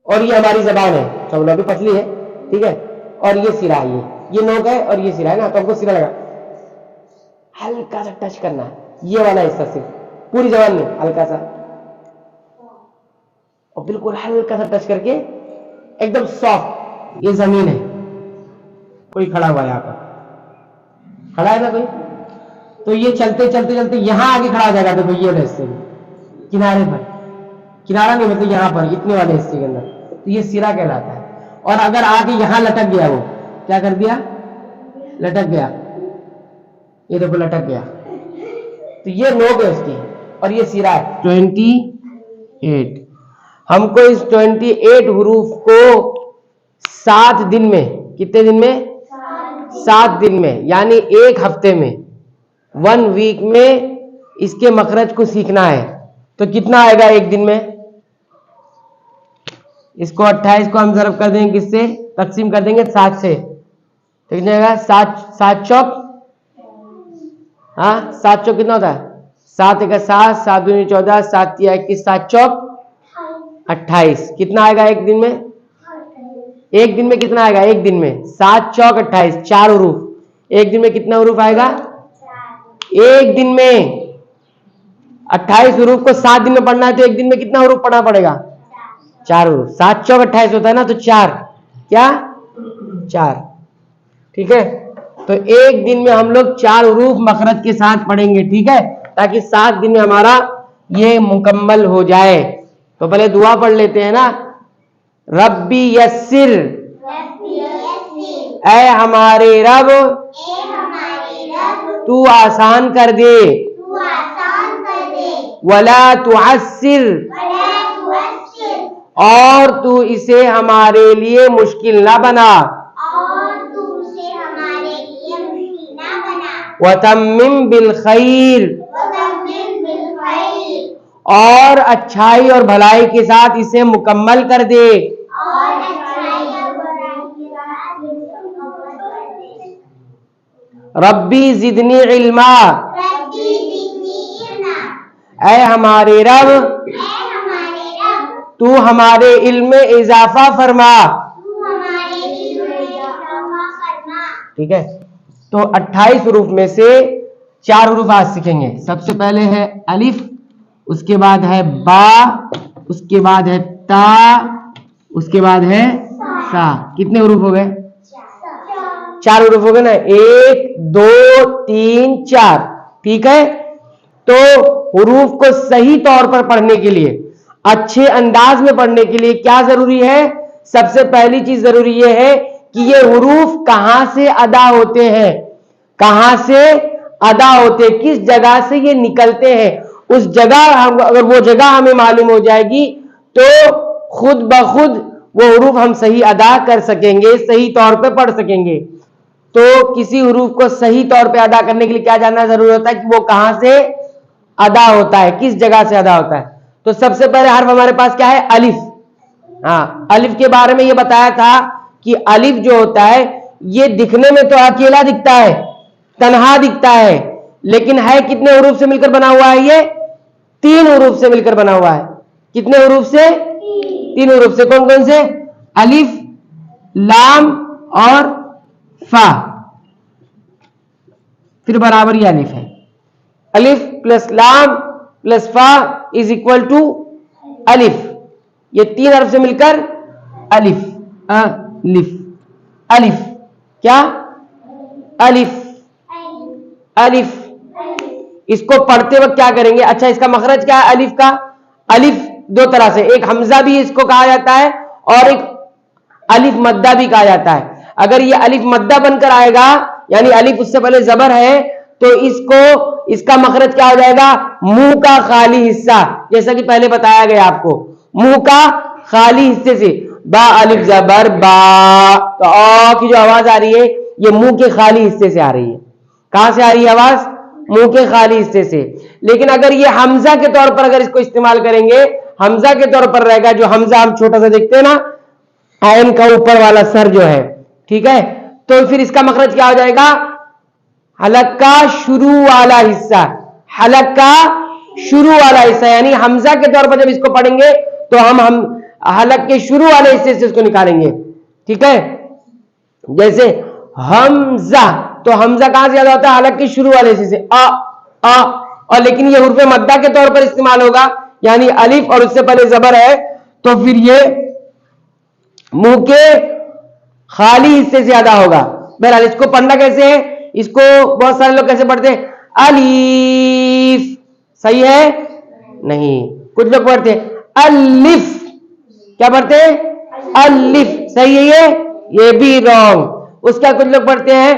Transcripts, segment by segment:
और ये हमारी जबान है, चौला भी पतली है, ठीक है, और ये सिरा है, ये नोक है और ये सिरा है ना, तो हमको सिरा लगा हल्का सा टच करना है, ये वाला हिस्सा सिर्फ, पूरी जबान में हल्का सा, और बिल्कुल हल्का सा टच करके एकदम सॉफ्ट। ये जमीन है, कोई खड़ा हुआ है यहाँ पर, खड़ा है ना कोई, तो ये चलते चलते चलते यहां आगे खड़ा हो जाएगा। देखो ये वाले हिस्से में, किनारे पर, किनारा नहीं मतलब यहाँ पर इतने वाले हिस्से के अंदर, तो ये सिरा कहलाता है। और अगर आगे यहां लटक गया, वो क्या कर दिया, लटक गया, ये देखो लटक गया, तो ये नोक है उसकी, और ये सिरा है। 28, हमको इस 28 हुरूफ को 7 दिन में, कितने दिन में, 7 दिन में, यानी 1 हफ्ते में, 1 वीक में इसके मखरज को सीखना है। तो कितना आएगा 1 दिन में, इसको 28 को हम ज़रब कर देंगे, किससे तकसीम कर देंगे, 7 से, तो कितना आएगा, 7 चौक, हाँ 7 चौक कितना होता है, 7 1 7, 7 2 14, 7 3 21, 7 चौक 28। कितना आएगा 1 दिन में, 1 दिन में कितना आएगा, 1 दिन में 7 चौक 28, 4 हुरूफ। 1 दिन में कितना हुरूफ आएगा, 1 दिन में 28 हुरूफ को 7 दिन में पढ़ना है, तो 1 दिन में कितना हुरूफ पढ़ना पड़ेगा, 4 हुरूफ। 7 चौक 28 होता है ना, तो 4, क्या 4, ठीक है। तो 1 दिन में हम लोग 4 हुरूफ मखरज के साथ पढ़ेंगे, ठीक है, ताकि 7 दिन में हमारा ये मुकम्मल हो जाए। तो पहले दुआ पढ़ लेते हैं ना, रब्बी यस्सिर, ऐ हमारे रब तू आसान कर दे, वला तुअस्सिर, और तू इसे हमारे लिए मुश्किल ना बना, वतम्मिम बिल खैर, और अच्छाई और भलाई के साथ इसे मुकम्मल कर दे। रब्बी जिदनी इल्मा, ऐ हमारे रब तू हमारे इल्म में इजाफा फरमा, ठीक है। तो 28 हुरूफ में से 4 हुरूफ आज सीखेंगे। सबसे पहले है अलिफ, उसके बाद है बा, उसके बाद है ता, उसके बाद है सा। कितने हुरूफ हो गए, 4 हुरूफ हो गए ना, 1 2 3 4, ठीक है। तो हुरूफ को सही तौर पर पढ़ने के लिए, अच्छे अंदाज में पढ़ने के लिए क्या जरूरी है, सबसे पहली चीज जरूरी यह है कि ये हुरूफ कहां से अदा होते हैं, कहां से अदा होते, किस जगह से ये निकलते हैं। उस जगह अगर वो जगह हमें मालूम हो जाएगी तो खुद ब खुद वो हुरूफ हम सही अदा कर सकेंगे, सही तौर पे पढ़ सकेंगे। तो किसी हुरूफ को सही तौर पे अदा करने के लिए क्या जानना जरूरी होता है कि वो कहां से अदा होता है, किस जगह से अदा होता है। तो सबसे पहले हर्फ हमारे पास क्या है, अलिफ। हाँ, अलिफ के बारे में ये बताया था कि अलिफ जो होता है ये दिखने में तो अकेला दिखता है, तन्हा दिखता है, लेकिन है कितने हुरूफ से मिलकर बना हुआ है, ये 3 हुरूफ से मिलकर बना हुआ है। कितने हुरूफ से, 3 हुरूफ से। कौन कौन से, अलिफ, लाम और फा, फिर बराबर ये अलिफ है। अलिफ प्लस लाम प्लस फा इज इक्वल टू अलिफ। ये 3 हर्फ से मिलकर अलिफ, अलिफ, अलिफ, क्या अलिफ, अलिफ। इसको पढ़ते वक्त क्या करेंगे, अच्छा इसका मखरज क्या है अलिफ का, अलिफ 2 तरह से, एक हमजा भी इसको कहा जाता है और एक अलिफ मद्दा भी कहा जाता है। अगर ये अलिफ मद्दा बनकर आएगा, यानी अलिफ उससे पहले जबर है, तो इसको, इसका मखरज क्या हो जाएगा, मुंह का खाली हिस्सा, जैसा कि पहले बताया गया आपको, मुंह का खाली हिस्से से, बा अलिफ जबर बा, तो आ की जो आवाज आ रही है ये मुंह के खाली हिस्से से आ रही है। कहां से आ रही है आवाज, मुंह के खाली हिस्से से। लेकिन अगर ये हमजा के तौर पर अगर इसको इस्तेमाल करेंगे, हमजा के तौर पर रहेगा, जो हमजा हम छोटा सा देखते हैं ना, आयन का ऊपर वाला सर जो है, ठीक है, तो फिर इसका मखरज क्या हो जाएगा, हलक का शुरू वाला हिस्सा, हलक का शुरू वाला हिस्सा, यानी हमजा के तौर पर जब इसको पढ़ेंगे तो हम हलक के शुरू वाले हिस्से से उसको निकालेंगे। ठीक है, जैसे हमजा, तो हमजा कहां से ज्यादा होता है? हलक के शुरू वाले हिस्से से, अ, और लेकिन ये हुर्फ मद्दा के तौर पर इस्तेमाल होगा, यानी अलिफ और उससे पहले जबर है, तो फिर ये मुंह के खाली हिस्से से ज्यादा होगा। बहरहाल इसको पढ़ना कैसे है, इसको बहुत सारे लोग कैसे पढ़ते हैं? अलीफ, सही है? नहीं, कुछ लोग पढ़ते हैं अलिफ। क्या पढ़ते हैं? अलिफ, सही है ये भी रॉन्ग। उसका कुछ लोग पढ़ते हैं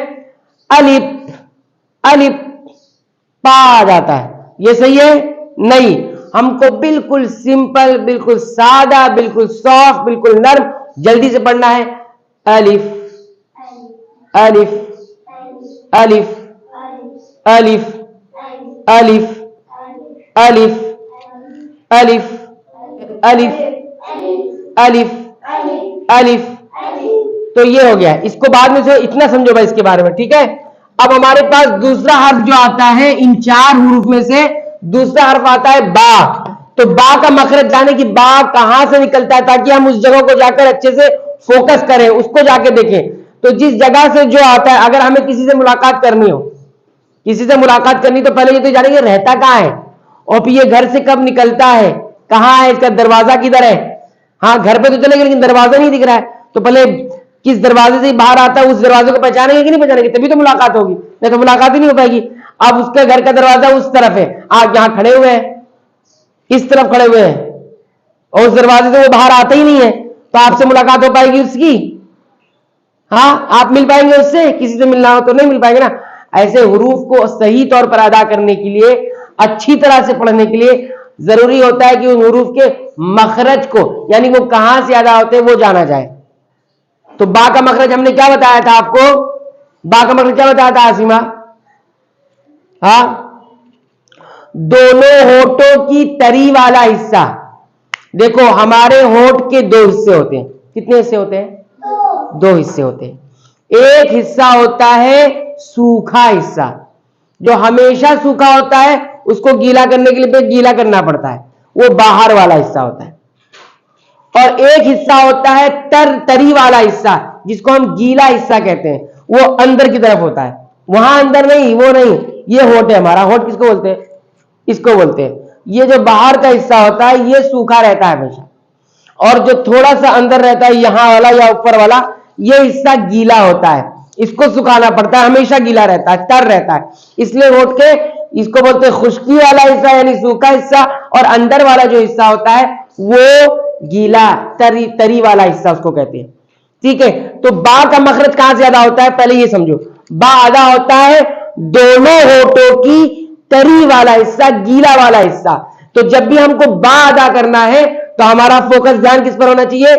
अलिफ, अलिफ पा आ जाता है, ये सही है? नहीं, हमको बिल्कुल सिंपल, बिल्कुल सादा, बिल्कुल सॉफ्ट, बिल्कुल नर्म, जल्दी से पढ़ना है। अलिफ, अलिफ, अलिफ, अलिफ, अलिफ, अलिफ, अलिफ, अलिफ, अलिफ, अलिफ। तो ये हो गया, इसको बाद में से इतना समझो भाई इसके बारे में। ठीक है, अब हमारे पास दूसरा हर्फ जो आता है, इन 4 हुरूफ में से दूसरा हर्फ आता है बा। तो बा का मखरज जाने की, बा कहां से निकलता है, ताकि हम उस जगह को जाकर अच्छे से फोकस करें, उसको जाके देखें। तो जिस जगह से जो आता है, अगर हमें किसी से मुलाकात करनी हो, किसी से मुलाकात करनी, तो पहले ये तो जानेंगे रहता कहां है, और फिर ये घर से कब निकलता है, कहां है, इसका दरवाजा किधर है। हाँ, घर पे तो चलेंगे लेकिन दरवाजा नहीं दिख रहा है, तो पहले किस दरवाजे से बाहर आता है, उस दरवाजे को पहचानेंगे कि नहीं पहचानेंगे, तभी तो मुलाकात होगी, नहीं तो मुलाकात ही नहीं हो पाएगी। अब उसके घर का दरवाजा उस तरफ है, आप यहां खड़े हुए हैं, इस तरफ खड़े हुए हैं, और उस दरवाजे से वो बाहर आता ही नहीं है, तो आपसे मुलाकात हो पाएगी उसकी? हाँ, आप मिल पाएंगे उससे? किसी से मिलना हो तो नहीं मिल पाएंगे ना। ऐसे हुरूफ को सही तौर पर अदा करने के लिए, अच्छी तरह से पढ़ने के लिए जरूरी होता है कि उन हुरूफ के मखरज को, यानी वो कहां से अदा होते हैं, वो जाना जाए। तो बा का मखरज हमने क्या बताया था आपको? बा का मखरज क्या बताया था आसिमा? हाँ, दोनों होठों की तरी वाला हिस्सा। देखो, हमारे होठ के 2 हिस्से होते हैं। कितने हिस्से होते हैं? 2 हिस्से होते हैं। एक हिस्सा होता है सूखा हिस्सा, जो हमेशा सूखा होता है, उसको गीला करने के लिए गीला करना पड़ता है, वो बाहर वाला हिस्सा होता है। और एक हिस्सा होता है तरी वाला हिस्सा, जिसको हम गीला हिस्सा कहते हैं, वो अंदर की तरफ होता है। वहां अंदर नहीं, वो नहीं, ये होठ है हमारा। होठ किसको बोलते हैं? इसको बोलते हैं। ये जो बाहर का हिस्सा होता है, ये सूखा रहता है हमेशा, और जो थोड़ा सा अंदर रहता है, यहां वाला या ऊपर वाला, ये हिस्सा गीला होता है, इसको सुखाना पड़ता है, हमेशा गीला रहता है, तर रहता है। इसलिए होठ के इसको बोलते हैं खुश्की वाला हिस्सा, यानी सूखा हिस्सा, और अंदर वाला जो हिस्सा होता है वो गीला तरी वाला हिस्सा उसको कहते हैं। ठीक है, तो बा का मखरज कहां से अदा होता है, पहले ये समझो। बा अदा होता है दोनों होठों की तरी वाला हिस्सा, गीला वाला हिस्सा। तो जब भी हमको बा अदा करना है, तो हमारा फोकस ध्यान किस पर होना चाहिए?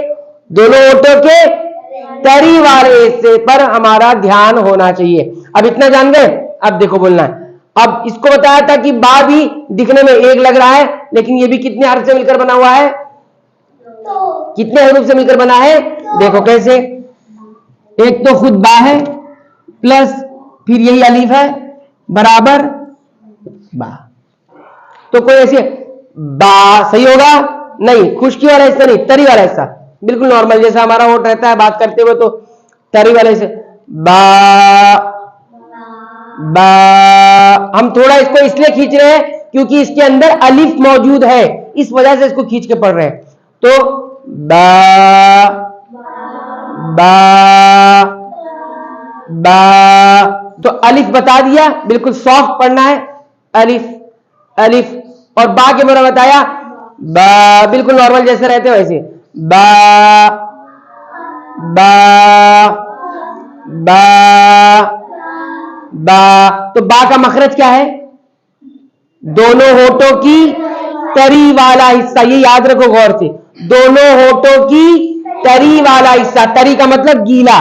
दोनों होठों के तरी वाले हिस्से पर हमारा ध्यान होना चाहिए। अब इतना जान गए? अब देखो बोलना है। अब इसको बताया था कि बा भी दिखने में एक लग रहा है, लेकिन ये भी कितने हर्फ से मिलकर बना हुआ है? कितने हरूफ से मिलकर बना है? देखो कैसे, एक तो खुद बा है, प्लस फिर यही अलीफ है, बराबर बा। तो कोई ऐसी बा सही होगा? नहीं, खुश्की वाला हिस्सा नहीं, तरी वाला हिस्सा, बिल्कुल नॉर्मल जैसा हमारा होठ रहता है बात करते हुए, तो तरी वाले से बा। बा हम थोड़ा इसको इसलिए खींच रहे हैं क्योंकि इसके अंदर अलिफ मौजूद है, इस वजह से इसको खींच के पढ़ रहे हैं। तो बा, बा, बा। तो अलिफ बता दिया, बिल्कुल सॉफ्ट पढ़ना है, अलिफ, अलिफ। और बा के मेरा बताया, बा बिल्कुल नॉर्मल जैसे रहते हो वैसे, बा, बा, बा, बा। तो बा का मखरज क्या है? दोनों होठों की तरी वाला हिस्सा, ये याद रखो गौर से, दोनों होठों की तरी वाला हिस्सा, तरी का मतलब गीला,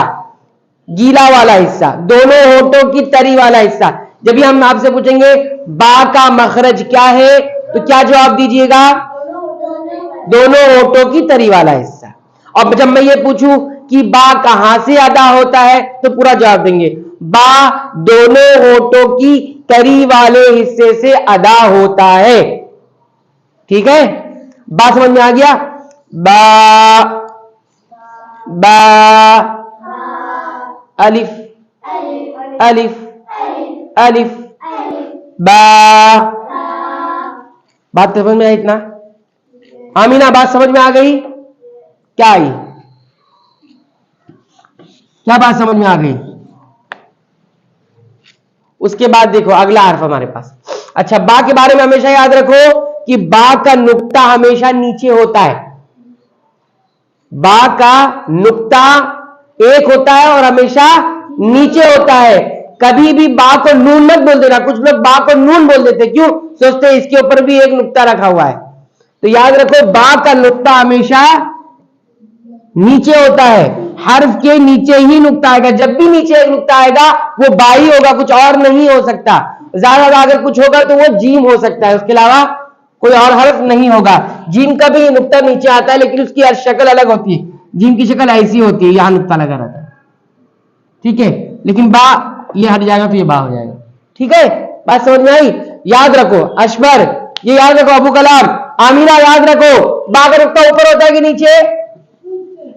गीला वाला हिस्सा, दोनों होठों की तरी वाला हिस्सा। जब भी हम आपसे पूछेंगे बा का मखरज क्या है, तो क्या जवाब दीजिएगा? दोनों होठों की तरी वाला हिस्सा। और जब मैं ये पूछूं कि बा कहां से अदा होता है, तो पूरा जवाब देंगे, बा दोनों होठों की तरी वाले हिस्से से अदा होता है। ठीक है, बात समझ में आ गया? बा, बा, अलिफ, अलिफ, अलिफ, बा। बात समझ में आई इतना? आमीना, बात समझ में आ गई? क्या आई? क्या बात समझ में आ गई? उसके बाद देखो अगला हर्फ हमारे पास। अच्छा, बा के बारे में हमेशा याद रखो कि बा का नुक्ता हमेशा नीचे होता है। बा का नुक्ता एक होता है और हमेशा नीचे होता है। कभी भी बा को नून मत बोल देना। कुछ लोग बा को नून बोल देते, क्यों? सोचते हैं इसके ऊपर भी एक नुक्ता रखा हुआ है। तो याद रखो, बा का नुक्ता हमेशा नीचे होता है। हर्फ के नीचे ही नुक्ता आएगा। जब भी नीचे एक नुक्ता आएगा वो बा ही होगा, कुछ और नहीं हो सकता। ज्यादा अगर कुछ होगा तो वो जीम हो सकता है, उसके अलावा कोई और हर्फ नहीं होगा। जीम का भी नुक्ता नीचे आता है, लेकिन उसकी हर शक्ल अलग होती है। जीम की शक्ल ऐसी होती है, यहां नुक्ता लगा रहता है, ठीक है। लेकिन बा ये हट जाएगा तो ये बा हो जाएगा, ठीक है। बात समझ में आई? याद रखो अशबर, ये याद रखो, अबू कलाम, आमीना याद रखो, बा का नुक्ता ऊपर होता है कि नीचे?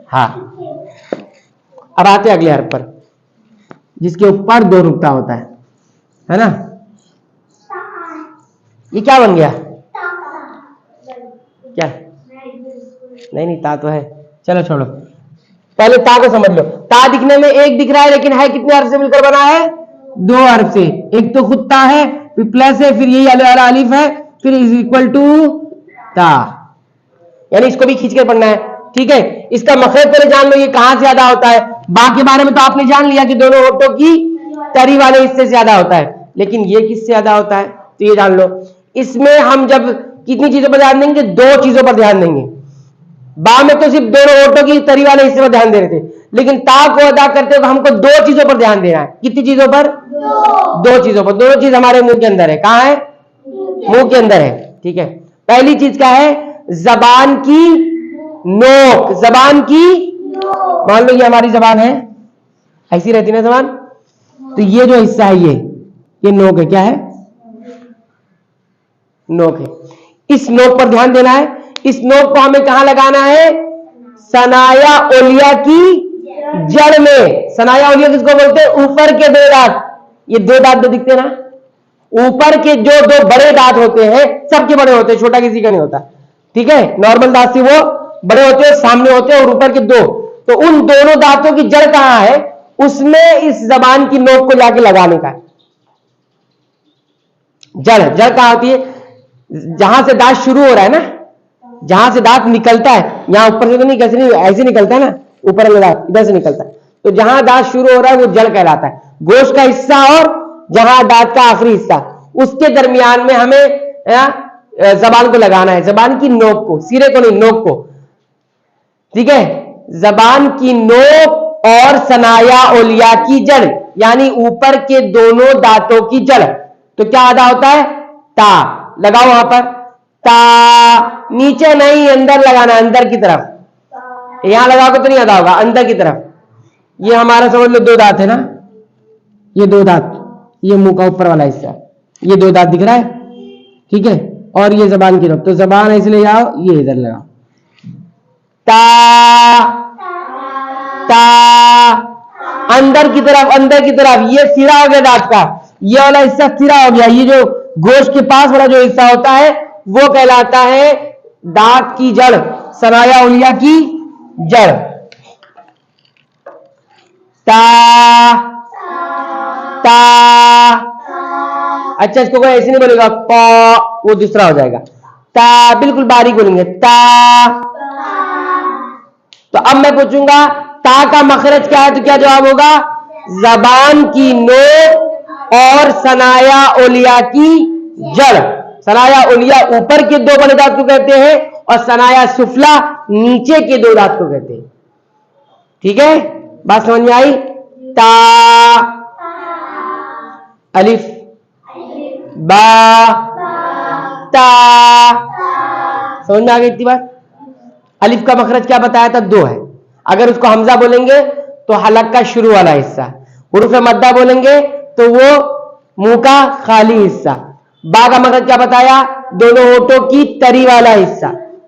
हाँ। अब आते अगले हर्फ पर, जिसके ऊपर दो नुक्ता होता है ना। ये क्या बन गया? क्या? नहीं, ता तो है। चलो छोड़ो, पहले ता को समझ लो। ता दिखने में एक दिख रहा है, लेकिन है कितने हर्फ से मिलकर बना है? दो हर्फ से। एक तो खुद ता है, फिर प्लस है, फिर यही वाला अलिफ है, फिर इज इक्वल टू ता। यानी इसको भी खींच कर पढ़ना है, ठीक है। इसका मखरज पहले जान लो, ये कहां से ज्यादा होता है। बा के बारे में तो आपने जान लिया कि दोनों होठों की तरी वाले हिस्से से ज्यादा होता है, लेकिन ये किससे ज्यादा होता है तो ये जान लो। इसमें हम जब कितनी चीजों पर ध्यान देंगे? दो चीजों पर ध्यान देंगे। बा में तो सिर्फ दोनों होठों की तरी वाले हिस्से पर ध्यान दे रहे थे, लेकिन ता को अदा करते हुए हमको दो चीजों पर ध्यान देना है। कितनी चीजों पर? दो चीजों पर। दोनों चीज हमारे मुंह के अंदर है। कहां है? मुंह के अंदर है, ठीक है। पहली चीज क्या है? जबान की नोक। जबान की, मान लो ये हमारी जबान है, ऐसी रहती ना जबान, तो ये जो हिस्सा है ये नोक है। क्या है? नोक है। इस नोक पर ध्यान देना है। इस नोक को हमें कहां लगाना है? सनाया ओलिया की जड़ में। सनाया ओलिया किसको बोलते हैं? ऊपर के दो दांत। ये दो दांत जो दिखते हैं ना, ऊपर के जो दो बड़े दांत होते हैं, सबके बड़े होते हैं, छोटा किसी का नहीं होता, ठीक है। नॉर्मल दांत से वो बड़े होते हैं, सामने होते हैं, और ऊपर के दो। तो उन दोनों दांतों की जड़ कहां है? उसमें इस जबान की नोक को जाके लगाने का है। जड़ कहां होती है? जहां से दांत शुरू हो रहा है ना, जहां से दांत निकलता है, यहां ऊपर से तो नहीं, कैसे नहीं, ऐसे निकलता है ना, ऊपर वाला दांत इधर से निकलता है, तो जहां दांत शुरू हो रहा है वो जड़ कहलाता है। गोश्त का हिस्सा और जहां दांत का आखिरी हिस्सा, उसके दरमियान में हमें जबान को लगाना है। जबान की नोक को, सिरे को नहीं, नोक को, ठीक है। जबान की नोक और सनाया ओलिया की जड़, यानी ऊपर के दोनों दांतों की जड़। तो क्या अदा होता है? ता। लगाओ वहां पर, ता। नीचे नहीं, अंदर लगाना, अंदर की तरफ। यहां लगाओगे तो नहीं अदा होगा, अंदर की तरफ। ये हमारा समझ लो दो दांत है ना, ये दो दांत, ये मुंह का ऊपर वाला हिस्सा, ये दो दांत दिख रहा है, ठीक है। और ये जबान की नोक, तो जबान ऐसे ले जाओ, ये इधर लगाओ, ता, ता। अंदर की तरफ, अंदर की तरफ। ये सिरा हो गया दांत का, ये वाला हिस्सा सिरा हो गया। ये जो गोश्त के पास वाला जो हिस्सा होता है वो कहलाता है दांत की जड़, सनाया उलिया की जड़। ता, ता। अच्छा, इसको कोई ऐसे नहीं बोलेगा, प, वो दूसरा हो जाएगा। ता बिल्कुल बारीक बोलेंगे, ता। तो अब मैं पूछूंगा ता का मखरज क्या है, तो क्या जवाब होगा? जबान की नोक और सनाया ओलिया की जड़। सनाया ओलिया ऊपर के दो बड़े दांत को कहते हैं, और सनाया सुफला नीचे के दो दांत को कहते हैं, ठीक है। बात समझ में आई? ता, अलिफ, बा, ता। समझ में आ गई इतनी बात? अलिफ का मखरज क्या बताया था? दो है। अगर उसको हमजा बोलेंगे तो हलक का शुरू वाला हिस्सा, हुरूफ मद्दा बोलेंगे तो वो मुंह का खाली हिस्सा। बा का मखरज क्या बताया? दोनों होठों की तरी वाला हिस्सा।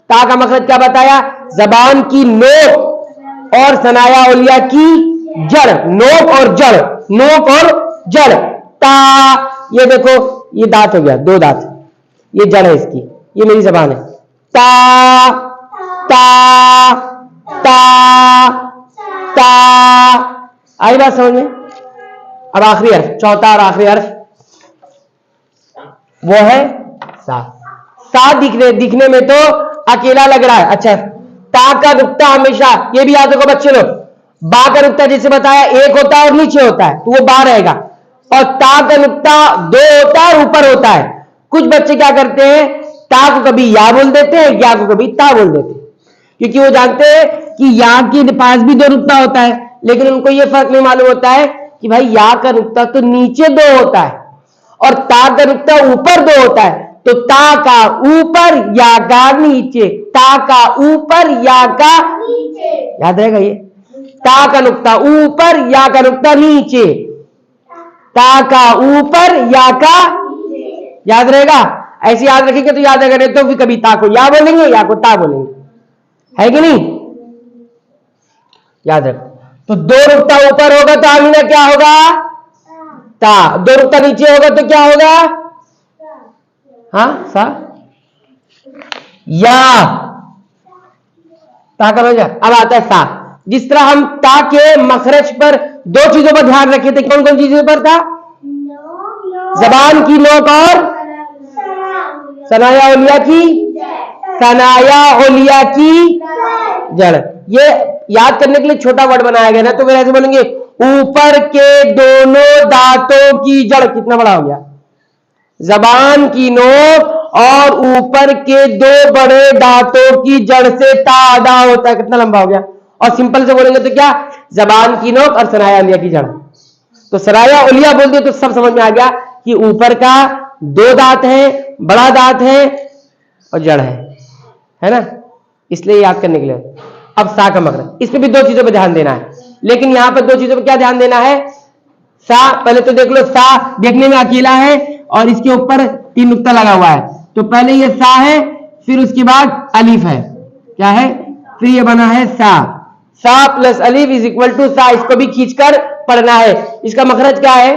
ता का मखरज क्या बताया? जबान की नोक और सनाया ओलिया की जड़, नोक और जड़, नोक और जड़। ता, ये देखो ये दांत हो गया, 2 दांत, ये जड़ है इसकी, ये मेरी जबान है। ता ता ता ता, आई बात समझ में? अब आखिरी हर्फ, चौथा और आखिरी हर्फ वो है सा। सा दिखने में तो अकेला लग रहा है। अच्छा, ता का नुक्ता हमेशा, ये भी याद रखो बच्चे लोग, बा का नुक्ता जैसे बताया एक होता है और नीचे होता है, तो वो बा रहेगा। और ता का नुक्ता 2 होता है, ऊपर होता है। कुछ बच्चे क्या करते हैं, ता को कभी या बोल देते हैं, या को कभी ता बोल देते हैं, क्योंकि वो जानते हैं कि या के पास भी 2 नुक्ता होता है, लेकिन उनको ये फर्क नहीं मालूम होता है कि भाई या का नुक्ता तो नीचे 2 होता है और ता का नुक्ता ऊपर 2 होता है। तो ता का ऊपर या का नीचे, ता का ऊपर या का नीचे, याद रहेगा ये? ता का नुक्ता ऊपर, या का नुक्ता नीचे, ता का ऊपर या का नीचे, याद रहेगा? ऐसे याद रखेंगे तो याद रहेगा, नहीं तो भी कभी ता को या बोलेंगे, या को ता बोलेंगे, है कि नहीं? याद रखो। तो 2 नुक्ता ऊपर होगा तो आमीना क्या होगा? ता। 2 नुक्ता नीचे होगा तो क्या होगा? हाँ, सा। या ता का हो। अब आता है सा। जिस तरह हम ता के मखरज पर 2 चीजों पर ध्यान रखे थे, कौन कौन चीजों पर था? जबान की नोक और सनाया ओलिया की, सनाया ओलिया की जड़। ये याद करने के लिए छोटा वर्ड बनाया गया ना, तो फिर ऐसे बोलेंगे ऊपर के दोनों दांतों की जड़। कितना बड़ा हो गया? जबान की नोक और ऊपर के 2 बड़े दांतों की जड़ से ता अदा होता है। कितना लंबा हो गया? और सिंपल से बोलेंगे तो क्या? जबान की नोक और सनाया ओलिया की जड़। तो सनाया ओलिया बोल दिए तो सब समझ में आ गया कि ऊपर का 2 दांत है, बड़ा दांत है और जड़ है ना? इसलिए याद करने के लिए। अब सा का मखरज, इस पे भी 2 चीजों पर ध्यान देना है, लेकिन यहां पर 2 चीजों पर क्या ध्यान देना है? सा, पहले तो देख लो, सा देखने में अकेला है और इसके ऊपर 3 नुक्ता लगा हुआ है। तो पहले ये सा है, फिर उसके बाद अलीफ है, क्या है? फिर ये बना है सा। सा प्लस अलीफ इज इक्वल टू सा। इसको भी खींचकर पढ़ना है। इसका मखरज क्या है?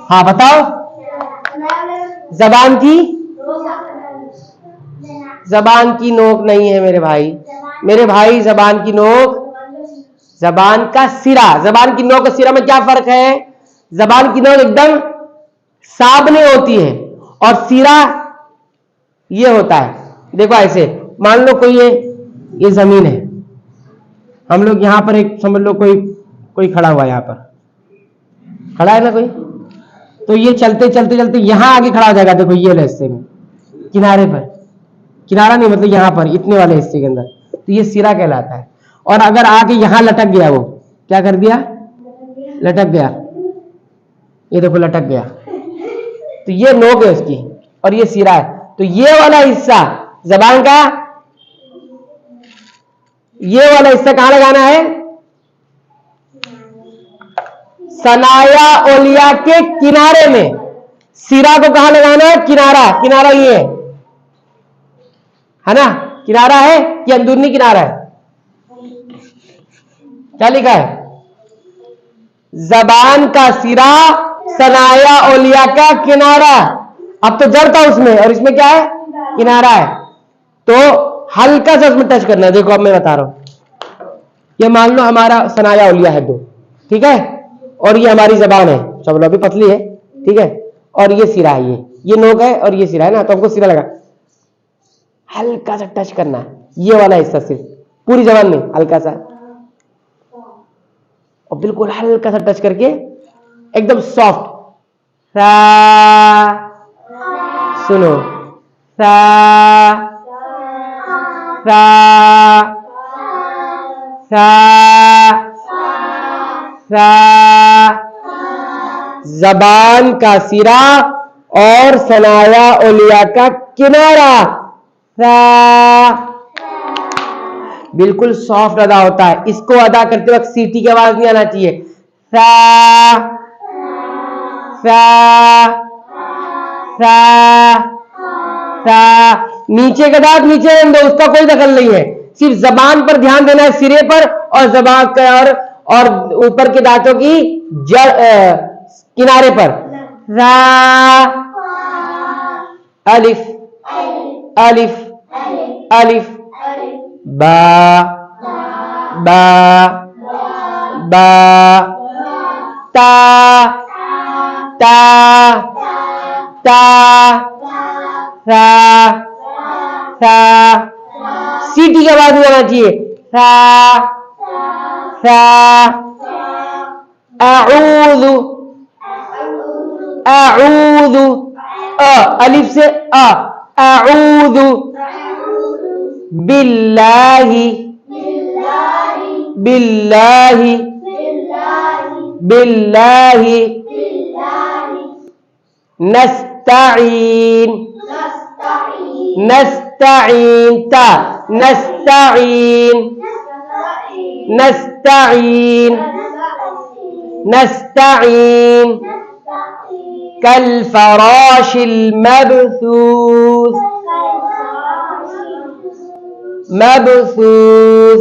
हाँ बताओ। जबान की नोक नहीं है मेरे भाई। मेरे भाई जबान की नोक, जबान का सिरा। जबान की नोक और सिरा में क्या फर्क है? जबान की नोक एकदम सामने होती है और सिरा ये होता है। देखो ऐसे मान लो कोई ये जमीन है, हम लोग यहां पर एक समझ लो कोई खड़ा हुआ है, यहां पर खड़ा है ना कोई, तो ये चलते चलते चलते यहां आगे खड़ा हो जाएगा। देखो ये वाले हिस्से में, किनारे पर, किनारा नहीं मतलब यहां पर इतने वाले हिस्से के अंदर, तो ये सिरा कहलाता है। और अगर आके यहां लटक गया, वो क्या कर दिया? लटक गया। ये देखो लटक गया, तो ये नोक है उसकी और ये सिरा है। तो ये वाला हिस्सा जबान का, ये वाला हिस्सा कहां लगाना है? सनाया ओलिया के किनारे में। सिरा को कहां लगाना है? किनारा। किनारा ये है ना? किनारा है कि अंदरूनी किनारा है? क्या लिखा है? जबान का सिरा, सनाया ओलिया का किनारा। अब तो जड़ था उसमें और इसमें क्या है? किनारा है। तो हल्का सा उसमें टच करना है। देखो अब मैं बता रहा हूं, ये मान लो हमारा सनाया ओलिया है 2, ठीक है, और ये हमारी जबान है, चलो अभी पतली है, ठीक है, और ये सिरा है, ये नोक है और ये सिरा है ना, तो हमको सिरा लगा हल्का सा टच करना है, ये वाला हिस्सा सिर्फ, पूरी जबान में हल्का सा, और बिल्कुल हल्का सा टच करके एकदम सॉफ्ट। सा, सुनो, सा सा सा सा, जबान का सिरा और सनाया ओलिया का किनारा, सा, बिल्कुल सॉफ्ट अदा होता है। इसको अदा करते वक्त सीटी की आवाज नहीं आना चाहिए। सा सा सा सा, नीचे का दांत नीचे रहने दो, उसका कोई दखल नहीं है, सिर्फ जबान पर ध्यान देना है, सिरे पर और जबान का और ऊपर के दांतों की जड़ किनारे पर। रा अलिफ अलिफ अलिफ, बा बा बा, ता ता ता, सा सा, सीटी के बाद आना चाहिए, सा सा, अऊज़ु अऊज़ु, अलिफ से अऊज़ु बिल्लाहि बिल्लाहि बिल्लाहि, नस्तईन नस्तईन, ता नस्तईन नस्तईन नस्तईन, कल फराशिल मबसूस मबसूस।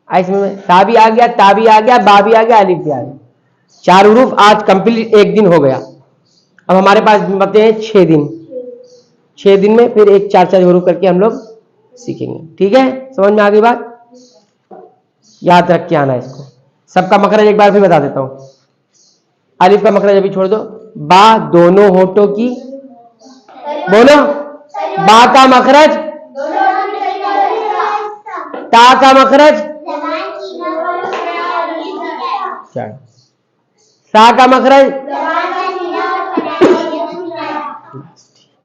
इसमें ता भी आ गया, ता भी आ गया, बा भी आ गया, अलिफ भी आ गया। 4 हुरूफ आज कंप्लीट, एक दिन हो गया। अब हमारे पास बचे हैं 6 दिन। 6 दिन में फिर एक 4-4 हुरूफ करके हम लोग सीखेंगे। ठीक है, समझ में आ गई बात? याद रख के आना इसको। सबका मखरज एक बार फिर बता देता हूं। अलिफ का मखरज अभी छोड़ दो। बा दोनों होठों की, बोलो। बा का मखरज, ता का मखरज, सा का मखरज,